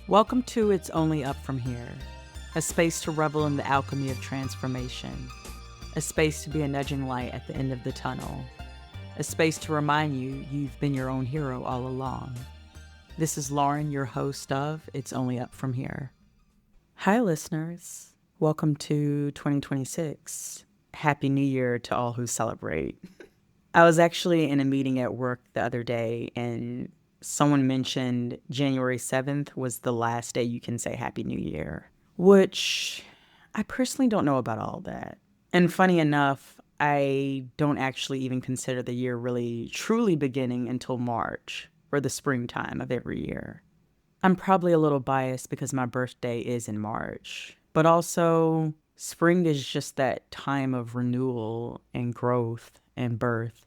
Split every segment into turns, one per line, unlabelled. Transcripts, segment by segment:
Welcome to It's Only Up From Here, a space to revel in the alchemy of transformation, a space to be a nudging light at the end of the tunnel, a space to remind you you've been your own hero all along. This is Lauren, your host of It's Only Up From Here. Hi, listeners. Welcome to 2026. Happy New Year to all who celebrate. I was actually in a meeting at work the other day, and someone mentioned January 7th was the last day you can say Happy New Year, which I personally don't know about all that. And funny enough, I don't actually even consider the year really truly beginning until March, or the springtime of every year. I'm probably a little biased because my birthday is in March, but also spring is just that time of renewal and growth and birth,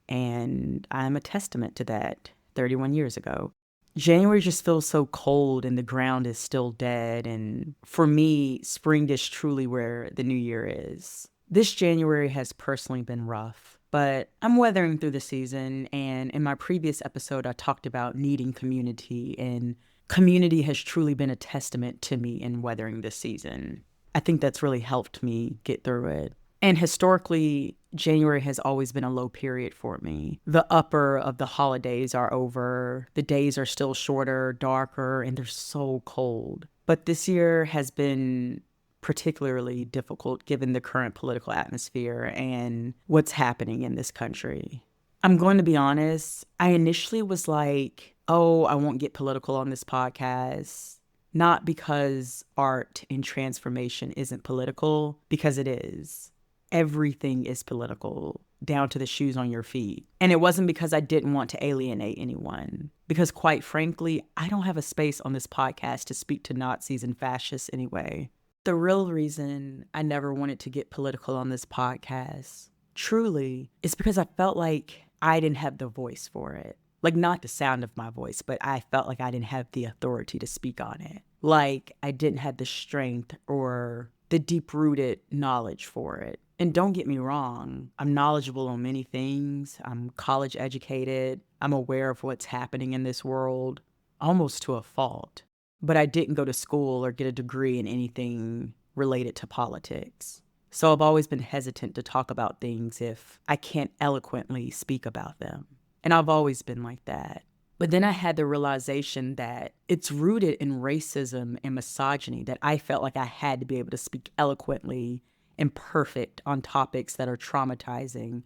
and I'm a testament to that 31 years ago. January just feels so cold and the ground is still dead, and for me, spring is truly where the new year is. This January has personally been rough, but I'm weathering through the season, and in my previous episode, I talked about needing community, and community has truly been a testament to me in weathering this season. I think that's really helped me get through it. And historically, January has always been a low period for me. The upper of the holidays are over. The days are still shorter, darker, and they're so cold. But this year has been particularly difficult given the current political atmosphere and what's happening in this country. I'm going to be honest, I initially was like, oh, I won't get political on this podcast. Not because art and transformation isn't political, because it is. Everything is political, down to the shoes on your feet. And it wasn't because I didn't want to alienate anyone, because quite frankly, I don't have a space on this podcast to speak to Nazis and fascists anyway. The real reason I never wanted to get political on this podcast, truly, is because I felt like I didn't have the voice for it. Like, not the sound of my voice, but I felt like I didn't have the authority to speak on it. Like, I didn't have the strength or the deep-rooted knowledge for it. And don't get me wrong, I'm knowledgeable on many things. I'm college educated. I'm aware of what's happening in this world, almost to a fault. But I didn't go to school or get a degree in anything related to politics. So I've always been hesitant to talk about things if I can't eloquently speak about them. And I've always been like that. But then I had the realization that it's rooted in racism and misogyny that I felt like I had to be able to speak eloquently and perfect on topics that are traumatizing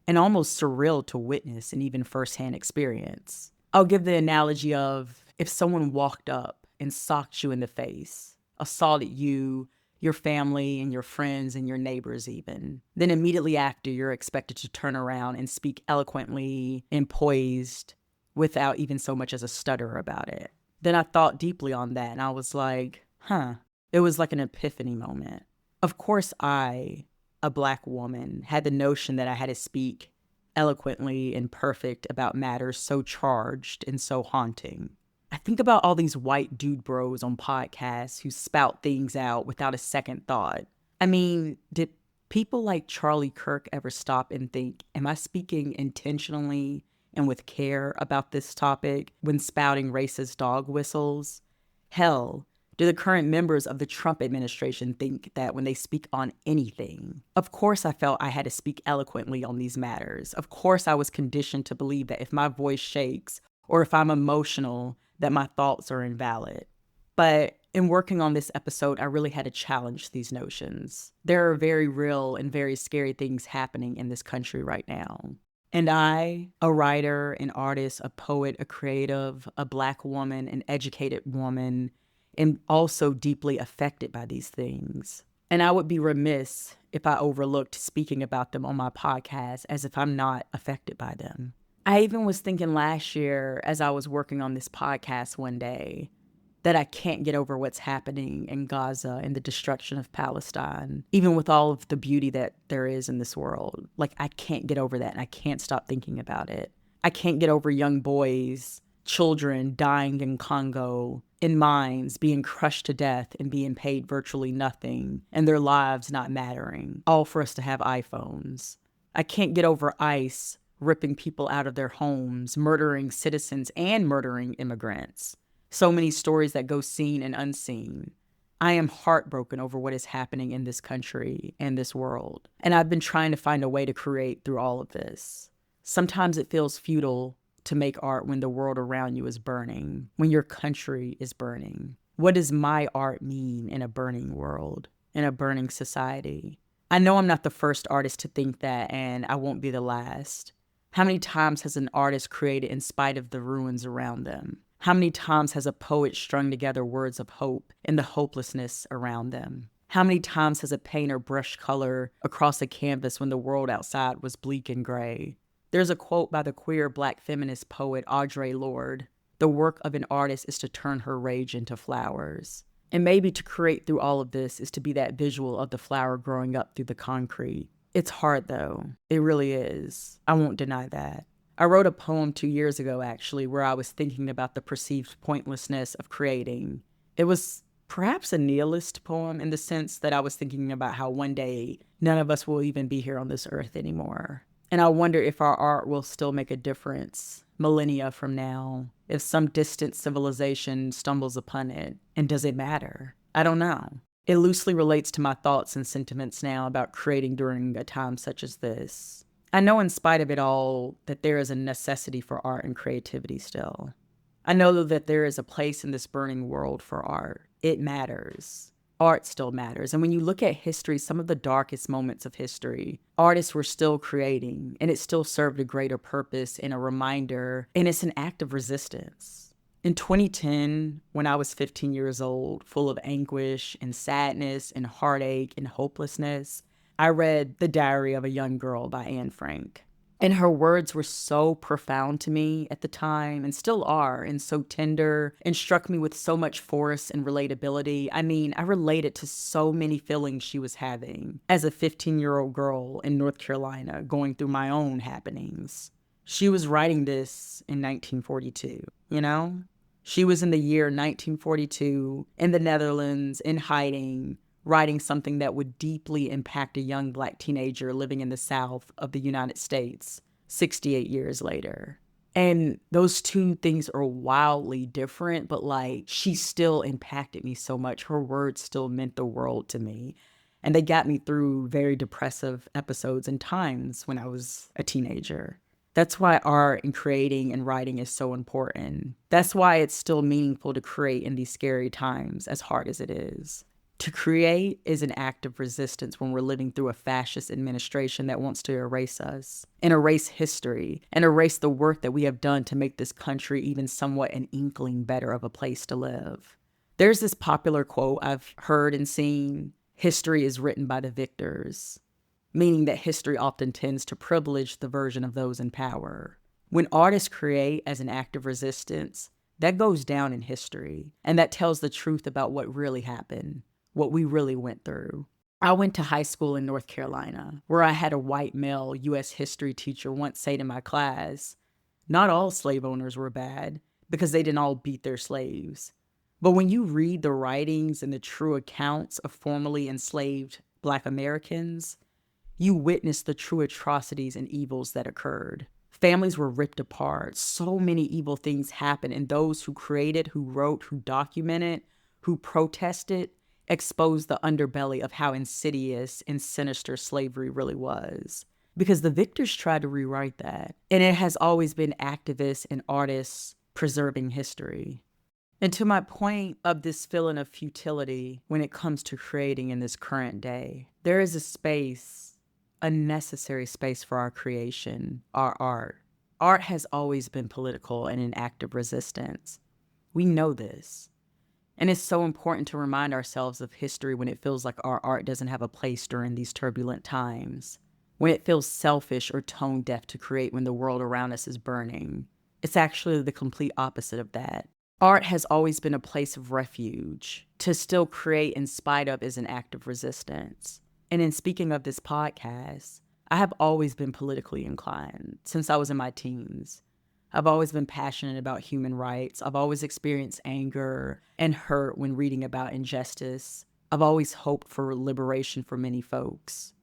and almost surreal to witness and even firsthand experience. I'll give the analogy of if someone walked up and socked you in the face, assaulted you, your family and your friends and your neighbors even. Then immediately after, you're expected to turn around and speak eloquently and poised without even so much as a stutter about it. Then I thought deeply on that and I was like, it was like an epiphany moment. Of course, I, a Black woman, had the notion that I had to speak eloquently and perfect about matters so charged and so haunting. I think about all these white dude bros on podcasts who spout things out without a second thought. I mean, did people like Charlie Kirk ever stop and think, am I speaking intentionally and with care about this topic when spouting racist dog whistles? Hell, do the current members of the Trump administration think that when they speak on anything? Of course I felt I had to speak eloquently on these matters. Of course I was conditioned to believe that if my voice shakes or if I'm emotional, that my thoughts are invalid. But in working on this episode, I really had to challenge these notions. There are very real and very scary things happening in this country right now. And I, a writer, an artist, a poet, a creative, a Black woman, an educated woman, am also deeply affected by these things. And I would be remiss if I overlooked speaking about them on my podcast as if I'm not affected by them. I even was thinking last year as I was working on this podcast one day that I can't get over what's happening in Gaza and the destruction of Palestine, even with all of the beauty that there is in this world. Like, I can't get over that and I can't stop thinking about it. I can't get over young boys, children dying in Congo, in mines, being crushed to death and being paid virtually nothing, and their lives not mattering, all for us to have iPhones. I can't get over ICE ripping people out of their homes, murdering citizens and murdering immigrants. So many stories that go seen and unseen. I am heartbroken over what is happening in this country and this world. And I've been trying to find a way to create through all of this. Sometimes it feels futile to make art when the world around you is burning, when your country is burning. What does my art mean in a burning world, in a burning society? I know I'm not the first artist to think that, and I won't be the last. How many times has an artist created in spite of the ruins around them? How many times has a poet strung together words of hope in the hopelessness around them? How many times has a painter brushed color across a canvas when the world outside was bleak and gray? There's a quote by the queer Black feminist poet Audre Lorde: "The work of an artist is to turn her rage into flowers." And maybe to create through all of this is to be that visual of the flower growing up through the concrete. It's hard though. It really is. I won't deny that. I wrote a poem 2 years ago, actually, where I was thinking about the perceived pointlessness of creating. It was perhaps a nihilist poem in the sense that I was thinking about how one day none of us will even be here on this earth anymore. And I wonder if our art will still make a difference millennia from now, if some distant civilization stumbles upon it. And does it matter? I don't know. It loosely relates to my thoughts and sentiments now about creating during a time such as this. I know in spite of it all that there is a necessity for art and creativity still. I know that there is a place in this burning world for art. It matters. Art still matters. And when you look at history, some of the darkest moments of history, artists were still creating, and it still served a greater purpose and a reminder, and it's an act of resistance. In 2010, when I was 15 years old, full of anguish and sadness and heartache and hopelessness, I read The Diary of a Young Girl by Anne Frank. And her words were so profound to me at the time, and still are, and so tender, and struck me with so much force and relatability. I mean, I related to so many feelings she was having as a 15-year-old girl in North Carolina going through my own happenings. She was writing this in 1942, you know? She was in the year 1942 in the Netherlands, in hiding, writing something that would deeply impact a young Black teenager living in the South of the United States 68 years later. And those two things are wildly different, but like, she still impacted me so much. Her words still meant the world to me. And they got me through very depressive episodes and times when I was a teenager. That's why art and creating and writing is so important. That's why it's still meaningful to create in these scary times, as hard as it is. To create is an act of resistance when we're living through a fascist administration that wants to erase us and erase history and erase the work that we have done to make this country even somewhat an inkling better of a place to live. There's this popular quote I've heard and seen: "History is written by the victors," meaning that history often tends to privilege the version of those in power. When artists create as an act of resistance, that goes down in history, and that tells the truth about what really happened, what we really went through. I went to high school in North Carolina, where I had a white male U.S. history teacher once say to my class, "Not all slave owners were bad, because they didn't all beat their slaves. But when you read the writings and the true accounts of formerly enslaved Black Americans, you witness the true atrocities and evils that occurred. Families were ripped apart. So many evil things happened, and those who created, who wrote, who documented, who protested, exposed the underbelly of how insidious and sinister slavery really was. Because the victors tried to rewrite that. And it has always been activists and artists preserving history. And to my point of this feeling of futility when it comes to creating in this current day, there is a space, a necessary space for our creation, our art. Art has always been political and an act of resistance. We know this. And it's so important to remind ourselves of history when it feels like our art doesn't have a place during these turbulent times, when it feels selfish or tone deaf to create when the world around us is burning. It's actually the complete opposite of that. Art has always been a place of refuge. To still create in spite of is an act of resistance. And in speaking of this podcast, I have always been politically inclined since I was in my teens. I've always been passionate about human rights. I've always experienced anger and hurt when reading about injustice. I've always hoped for liberation for many folks.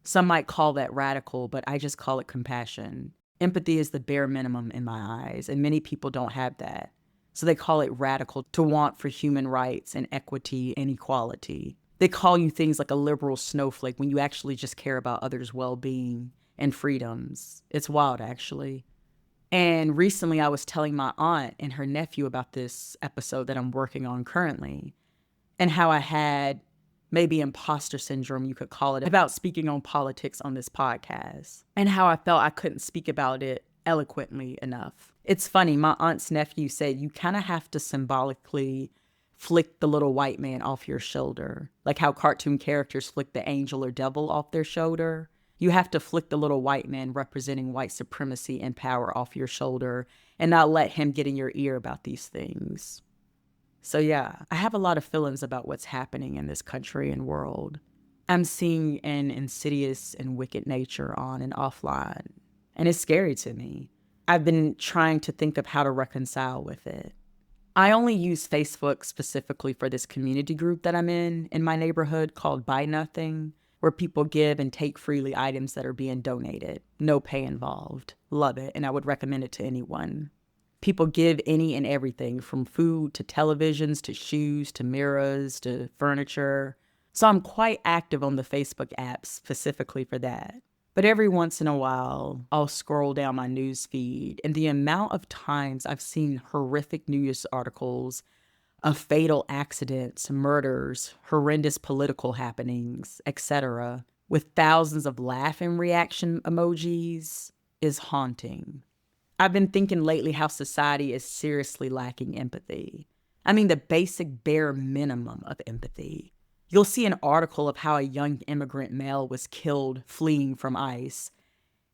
Some might call that radical, but I just call it compassion. Empathy is the bare minimum in my eyes, and many people don't have that. So they call it radical to want for human rights and equity and equality. They call you things like a liberal snowflake when you actually just care about others' well-being and freedoms. It's wild, actually. And recently I was telling my aunt and her nephew about this episode that I'm working on currently and how I had maybe imposter syndrome, you could call it, about speaking on politics on this podcast and how I felt I couldn't speak about it eloquently enough. It's funny, my aunt's nephew said you kind of have to symbolically flick the little white man off your shoulder, like how cartoon characters flick the angel or devil off their shoulder. You have to flick the little white man representing white supremacy and power off your shoulder and not let him get in your ear about these things. So yeah, I have a lot of feelings about what's happening in this country and world. I'm seeing an insidious and wicked nature on and offline, and it's scary to me. I've been trying to think of how to reconcile with it. I only use Facebook specifically for this community group that I'm in my neighborhood called Buy Nothing, where people give and take freely items that are being donated. No pay involved. Love it, and I would recommend it to anyone. People give any and everything from food to televisions to shoes to mirrors to furniture. So I'm quite active on the Facebook app specifically for that. But every once in a while, I'll scroll down my news feed, and the amount of times I've seen horrific news articles of fatal accidents, murders, horrendous political happenings, etc., with thousands of laughing reaction emojis is haunting. I've been thinking lately how society is seriously lacking empathy. I mean, the basic bare minimum of empathy. You'll see an article of how a young immigrant male was killed fleeing from ICE,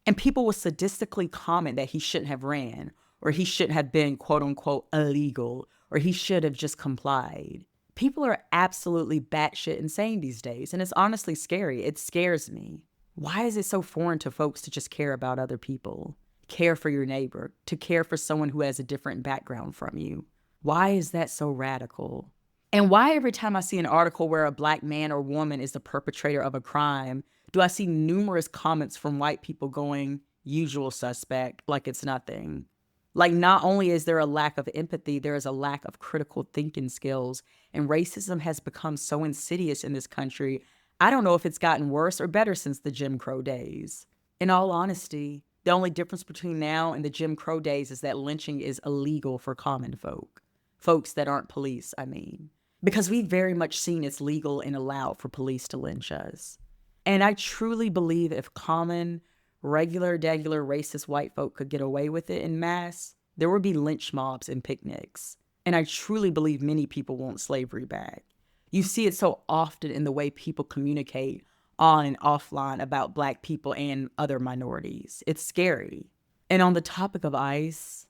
and people will sadistically comment that he shouldn't have ran, or he shouldn't have been quote unquote illegal, or he should have just complied. People are absolutely batshit insane these days, and it's honestly scary. It scares me. Why is it so foreign to folks to just care about other people? Care for your neighbor, to care for someone who has a different background from you? Why is that so radical? And why every time I see an article where a black man or woman is the perpetrator of a crime, do I see numerous comments from white people going, usual suspect, like it's nothing? Like, not only is there a lack of empathy, there is a lack of critical thinking skills, and racism has become so insidious in this country, I don't know if it's gotten worse or better since the Jim Crow days. In all honesty, the only difference between now and the Jim Crow days is that lynching is illegal for common folk. Folks that aren't police, I mean. Because we've very much seen it's legal and allowed for police to lynch us. And I truly believe if common, regular, degular, racist white folk could get away with it en masse, there would be lynch mobs and picnics. And I truly believe many people want slavery back. You see it so often in the way people communicate on and offline about black people and other minorities. It's scary. And on the topic of ICE,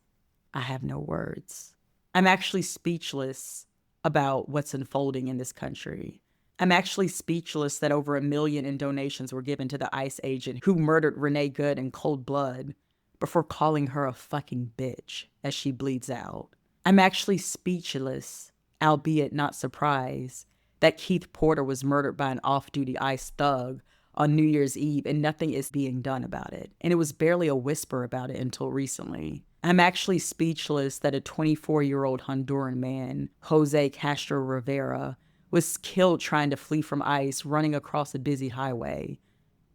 I have no words. I'm actually speechless about what's unfolding in this country. I'm actually speechless that over 1 million in donations were given to the ICE agent who murdered Renee Good in cold blood before calling her a fucking bitch as she bleeds out. I'm actually speechless, albeit not surprised, that Keith Porter was murdered by an off-duty ICE thug on New Year's Eve and nothing is being done about it. And it was barely a whisper about it until recently. I'm actually speechless that a 24-year-old Honduran man, Jose Castro Rivera, was killed trying to flee from ICE running across a busy highway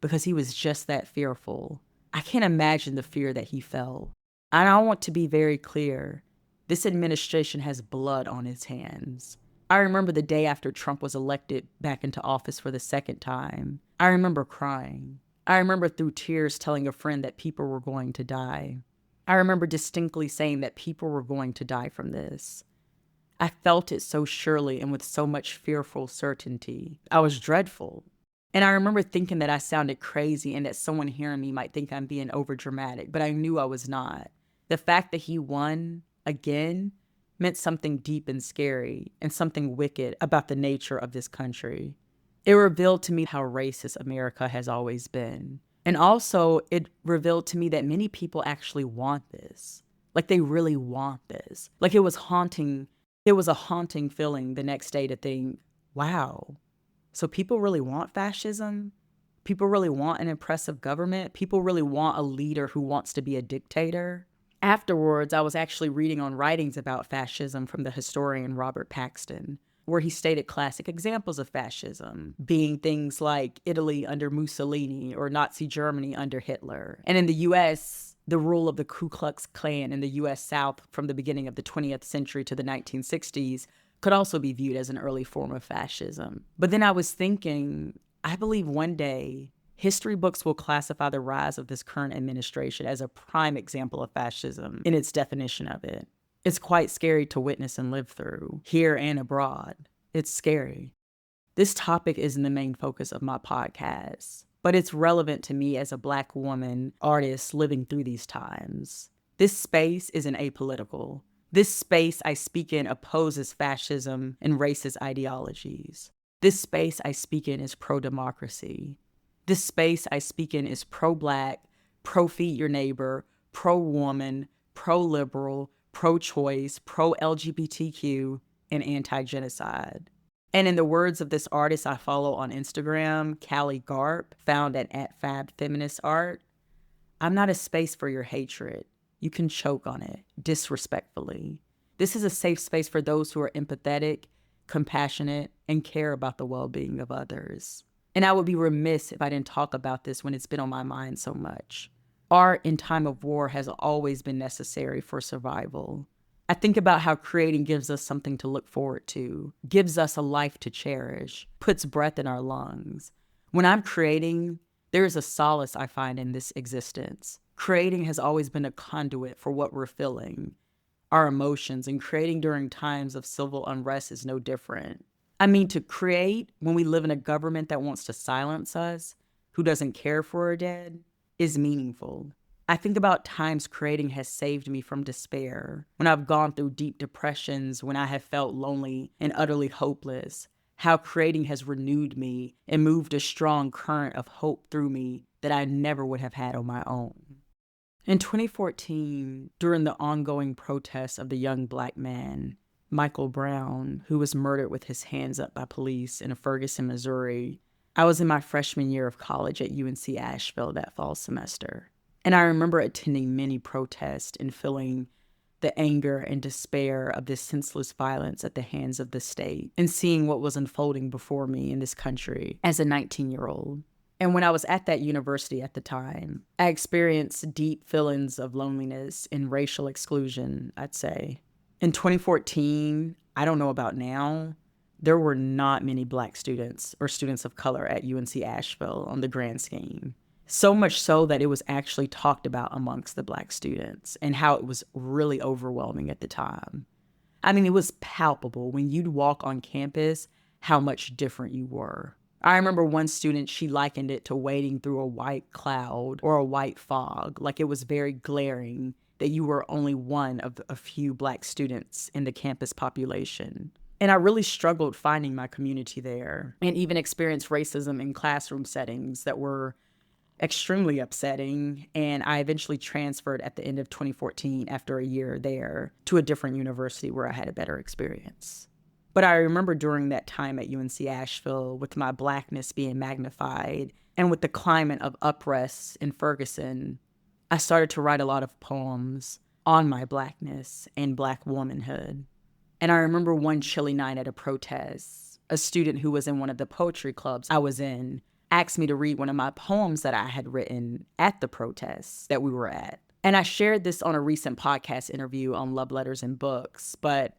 because he was just that fearful. I can't imagine the fear that he felt. And I want to be very clear. This administration has blood on its hands. I remember the day after Trump was elected back into office for the second time. I remember crying. I remember through tears telling a friend that people were going to die. I remember distinctly saying that people were going to die from this. I felt it so surely and with so much fearful certainty. I was dreadful. And I remember thinking that I sounded crazy and that someone hearing me might think I'm being overdramatic, but I knew I was not. The fact that he won again meant something deep and scary and something wicked about the nature of this country. It revealed to me how racist America has always been. And also, it revealed to me that many people actually want this. Like, they really want this. Like, it was haunting. It was a haunting feeling the next day to think, wow, so people really want fascism? People really want an oppressive government? People really want a leader who wants to be a dictator? Afterwards, I was actually reading on writings about fascism from the historian Robert Paxton, where he stated classic examples of fascism being things like Italy under Mussolini or Nazi Germany under Hitler. And in the US, the rule of the Ku Klux Klan in the US South from the beginning of the 20th century to the 1960s could also be viewed as an early form of fascism. But then I was thinking, I believe one day history books will classify the rise of this current administration as a prime example of fascism in its definition of it. It's quite scary to witness and live through, here and abroad. It's scary. This topic isn't the main focus of my podcast, but it's relevant to me as a Black woman artist living through these times. This space isn't apolitical. This space I speak in opposes fascism and racist ideologies. This space I speak in is pro-democracy. This space I speak in is pro-Black, pro-feed your neighbor, pro-woman, pro-liberal, pro-choice, pro-LGBTQ, and anti-genocide. And in the words of this artist I follow on Instagram, Callie Garp, found at @FabFeministArt, I'm not a space for your hatred. You can choke on it, disrespectfully. This is a safe space for those who are empathetic, compassionate, and care about the well-being of others. And I would be remiss if I didn't talk about this when it's been on my mind so much. Art in time of war has always been necessary for survival. I think about how creating gives us something to look forward to, gives us a life to cherish, puts breath in our lungs. When I'm creating, there is a solace I find in this existence. Creating has always been a conduit for what we're feeling, our emotions, and creating during times of civil unrest is no different. I mean, to create when we live in a government that wants to silence us, who doesn't care for our dead, is meaningful. I think about times creating has saved me from despair, when I've gone through deep depressions, when I have felt lonely and utterly hopeless, how creating has renewed me and moved a strong current of hope through me that I never would have had on my own. In 2014, during the ongoing protests of the young Black man, Michael Brown, who was murdered with his hands up by police in Ferguson, Missouri, I was in my freshman year of college at UNC Asheville that fall semester. And I remember attending many protests and feeling the anger and despair of this senseless violence at the hands of the state and seeing what was unfolding before me in this country as a 19-year-old. And when I was at that university at the time, I experienced deep feelings of loneliness and racial exclusion, I'd say. In 2014, I don't know about now, there were not many Black students or students of color at UNC Asheville on the grand scheme. So much so that it was actually talked about amongst the Black students and how it was really overwhelming at the time. I mean, it was palpable when you'd walk on campus how much different you were. I remember one student, she likened it to wading through a white cloud or a white fog, like it was very glaring that you were only one of a few Black students in the campus population. And I really struggled finding my community there and even experienced racism in classroom settings that were extremely upsetting. And I eventually transferred at the end of 2014 after a year there to a different university where I had a better experience. But I remember during that time at UNC Asheville, with my Blackness being magnified and with the climate of unrest in Ferguson, I started to write a lot of poems on my Blackness and Black womanhood. And I remember one chilly night at a protest, a student who was in one of the poetry clubs I was in asked me to read one of my poems that I had written at the protests that we were at. And I shared this on a recent podcast interview on Love Letters and Books, but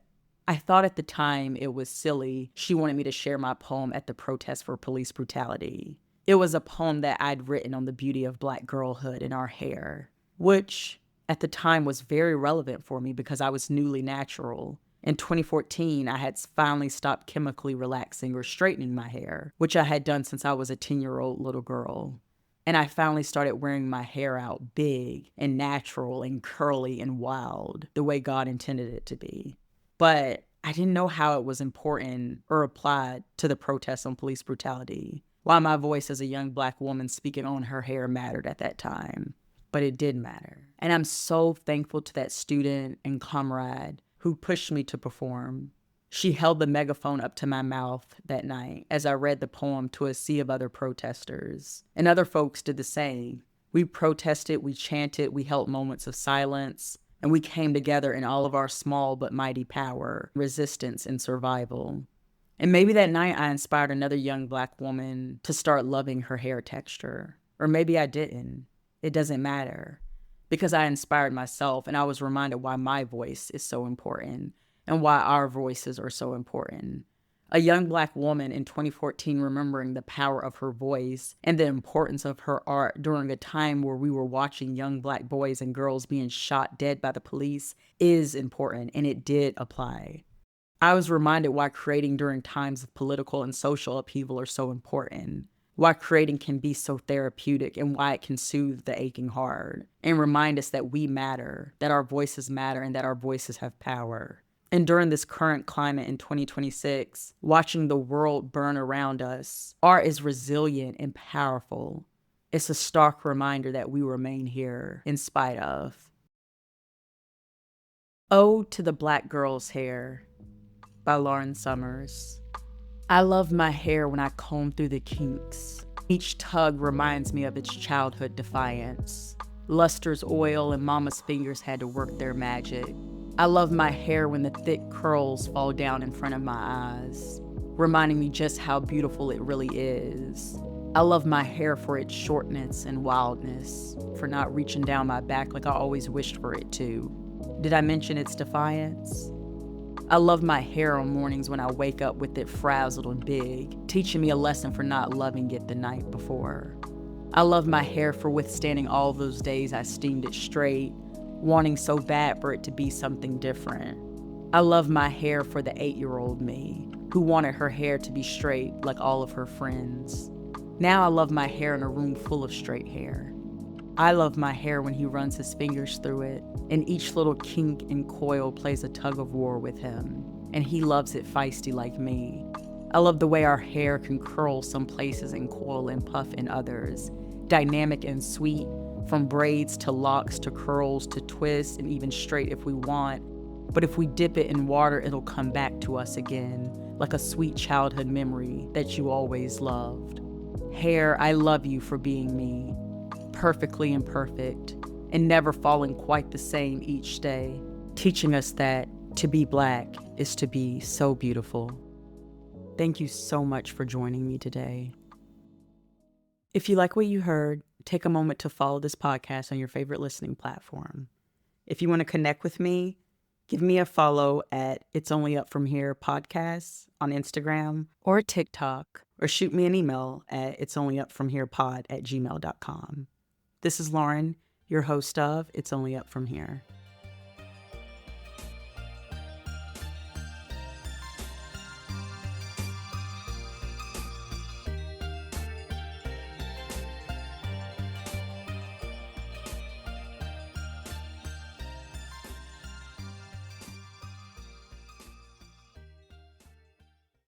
I thought at the time it was silly. She wanted me to share my poem at the protest for police brutality. It was a poem that I'd written on the beauty of Black girlhood in our hair, which at the time was very relevant for me because I was newly natural. In 2014, I had finally stopped chemically relaxing or straightening my hair, which I had done since I was a 10-year-old little girl. And I finally started wearing my hair out big and natural and curly and wild, the way God intended it to be. But I didn't know how it was important or applied to the protests on police brutality, why my voice as a young Black woman speaking on her hair mattered at that time. But it did matter. And I'm so thankful to that student and comrade who pushed me to perform. She held the megaphone up to my mouth that night as I read the poem to a sea of other protesters. And other folks did the same. We protested, we chanted, we held moments of silence. And we came together in all of our small but mighty power, resistance, and survival. And maybe that night I inspired another young Black woman to start loving her hair texture. Or maybe I didn't. It doesn't matter. Because I inspired myself and I was reminded why my voice is so important and why our voices are so important. A young Black woman in 2014 remembering the power of her voice and the importance of her art during a time where we were watching young Black boys and girls being shot dead by the police is important, and it did apply. I was reminded why creating during times of political and social upheaval are so important, why creating can be so therapeutic, and why it can soothe the aching heart, and remind us that we matter, that our voices matter, and that our voices have power. And during this current climate in 2026, watching the world burn around us, art is resilient and powerful. It's a stark reminder that we remain here in spite of. Ode to the Black Girl's Hair by Lauren Summers. I love my hair when I comb through the kinks. Each tug reminds me of its childhood defiance. Luster's oil and mama's fingers had to work their magic. I love my hair when the thick curls fall down in front of my eyes, reminding me just how beautiful it really is. I love my hair for its shortness and wildness, for not reaching down my back like I always wished for it to. Did I mention its defiance? I love my hair on mornings when I wake up with it frazzled and big, teaching me a lesson for not loving it the night before. I love my hair for withstanding all those days I steamed it straight, wanting so bad for it to be something different. I love my hair for the 8-year-old me, who wanted her hair to be straight like all of her friends. Now I love my hair in a room full of straight hair. I love my hair when he runs his fingers through it, and each little kink and coil plays a tug of war with him, and he loves it feisty like me. I love the way our hair can curl some places and coil and puff in others, dynamic and sweet, from braids to locks to curls to twists and even straight if we want. But if we dip it in water, it'll come back to us again, like a sweet childhood memory that you always loved. Hair, I love you for being me, perfectly imperfect, and never falling quite the same each day, teaching us that to be Black is to be so beautiful. Thank you so much for joining me today. If you like what you heard, take a moment to follow this podcast on your favorite listening platform. If you want to connect with me, give me a follow at It's Only Up From Here Podcasts on Instagram or TikTok, or shoot me an email at itsonlyupfromherepod@gmail.com. This is Lauren, your host of It's Only Up From Here.